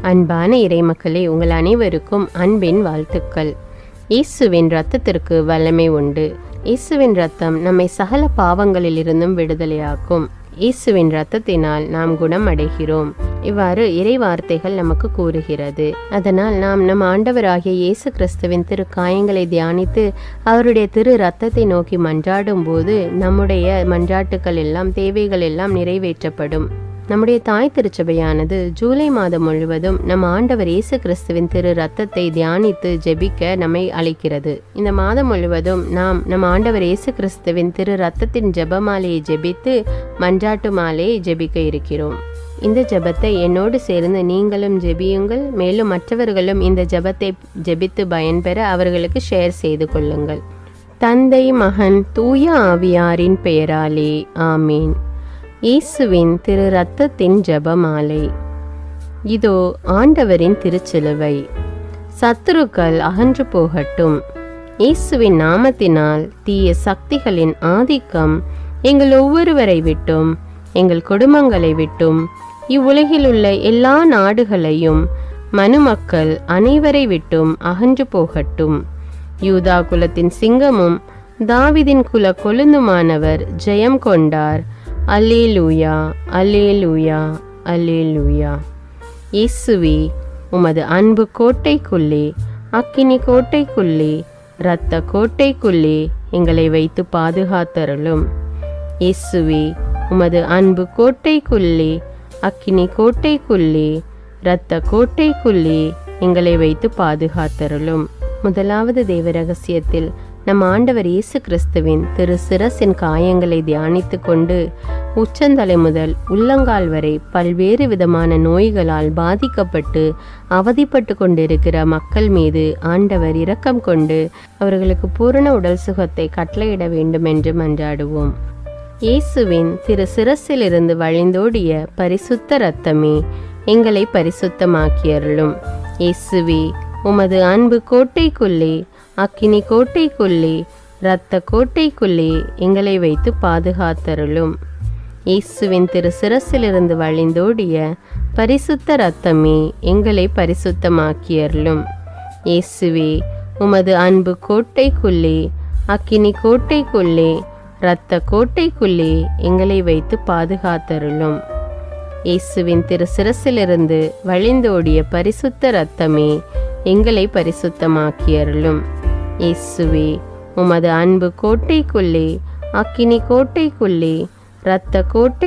அன்பான இறைமக்களே, உங்கள் அனைவருக்கும் அன்பின் வாழ்த்துக்கள். இயேசுவின் இரத்தத்திற்கு வல்லமை உண்டு. இயேசுவின் இரத்தம் நம்மை சகல பாவங்களிலிருந்தும் விடுதலையாக்கும். இயேசுவின் இரத்தத்தினால் நாம் குணம் அடைகிறோம். இவ்வாறு இறை வார்த்தைகள் நமக்கு கூறுகிறது. அதனால் நாம் நம் ஆண்டவராகிய இயேசு கிறிஸ்துவின் திரு காயங்களை தியானித்து அவருடைய திரு இரத்தத்தை நோக்கி மன்றாடும் போது நம்முடைய மன்றாட்டுக்கள் எல்லாம், தேவைகள் எல்லாம் நிறைவேற்றப்படும். நம்முடைய தாய் திருச்சபையானது ஜூலை மாதம் முழுவதும் நம் ஆண்டவர் இயேசு கிறிஸ்துவின் திரு இரத்தத்தை தியானித்து ஜெபிக்க நம்மை அழைக்கிறது. இந்த மாதம் முழுவதும் நாம் நம் ஆண்டவர் இயேசு கிறிஸ்துவின் திரு இரத்தத்தின் ஜெபமாலையை ஜெபித்து மன்றாட்டு மாலையை ஜெபிக்க இருக்கிறோம். இந்த ஜெபத்தை என்னோடு சேர்ந்து நீங்களும் ஜெபியுங்கள். மேலும் மற்றவர்களும் இந்த ஜெபத்தை ஜெபித்து பயன்பெற அவர்களுக்கு ஷேர் செய்து கொள்ளுங்கள். தந்தை, மகன், தூய ஆவியாரின் பெயராலே ஆமீன். இயேசுவின் திரு இரத்தத்தின் ஜெபமாலை. இதோ ஆண்டவரின் திருச்சிலுவை. சத்துருக்கள் அகன்று போகட்டும். இயேசுவின் நாமத்தினால் தீய சக்திகளின் ஆதிக்கம் எங்கள் ஒவ்வொருவரை விட்டும், எங்கள் குடும்பங்களை விட்டும், இவ்வுலகில் உள்ள எல்லா நாடுகளையும் மனுமக்கள் அனைவரை விட்டும் அகன்று போகட்டும். யூதா குலத்தின் சிங்கமும் தாவிதின் குல கொழுந்துமானவர் ஜெயம் கொண்டார். அல்லேலூயா, அல்லேலூயா, அல்லேலூயா. இயேசுவே, உமது அன்பு கோட்டைக்குள்ளே, அக்கினி கோட்டைக்குள்ளே, இரத்த கோட்டைக்குள்ளே எங்களை வைத்து பாதுகாத்தருளும். இயேசுவே, உமது அன்பு கோட்டைக்குள்ளே, அக்கினி கோட்டைக்குள்ளே, இரத்த கோட்டைக்குள்ளே எங்களை வைத்து பாதுகாத்தருளும். முதலாவது தேவ ரகசியத்தில் நம் ஆண்டவர் இயேசு கிறிஸ்துவின் திரு சிரசின் காயங்களை தியானித்து கொண்டு உச்சந்தலை முதல் உள்ளங்கால் வரை பல்வேறு விதமான நோய்களால் பாதிக்கப்பட்டு அவதிப்பட்டு கொண்டிருக்கிற மக்கள் மீது ஆண்டவர் இரக்கம் கொண்டு அவர்களுக்கு பூரண உடல் சுகத்தை கட்டளையிட வேண்டும் என்று மன்றாடுவோம். இயேசுவின் திரு சிரசிலிருந்து வழிந்தோடிய பரிசுத்த இரத்தமே எங்களை பரிசுத்தமாக்கியருளும். இயேசுவே, உமது அன்பு கோட்டைக்குள்ளே, அக்கினி கோட்டைக்குள்ளே, இரத்த கோட்டைக்குள்ளே எங்களை வைத்து பாதுகாத்தருளும். இயேசுவின் திரு சிரசிலிருந்து வழிந்தோடிய பரிசுத்த இரத்தமே எங்களை பரிசுத்தமாக்கியருளும். இயேசுவே, உமது அன்பு கோட்டைக்குள்ளே, அக்கினி கோட்டைக்குள்ளே, இரத்த கோட்டைக்குள்ளே எங்களை வைத்து பாதுகாத்தருளும். இயேசுவின் திரு சிரசிலிருந்து வழிந்தோடிய பரிசுத்த இரத்தமே எங்களை பரிசுத்தமாக்கியருளும். இயேசுவே, உமது அன்பு கோட்டைக்குள்ளே, அக்கினி கோட்டைக்குள்ளே, இரத்த கோட்டை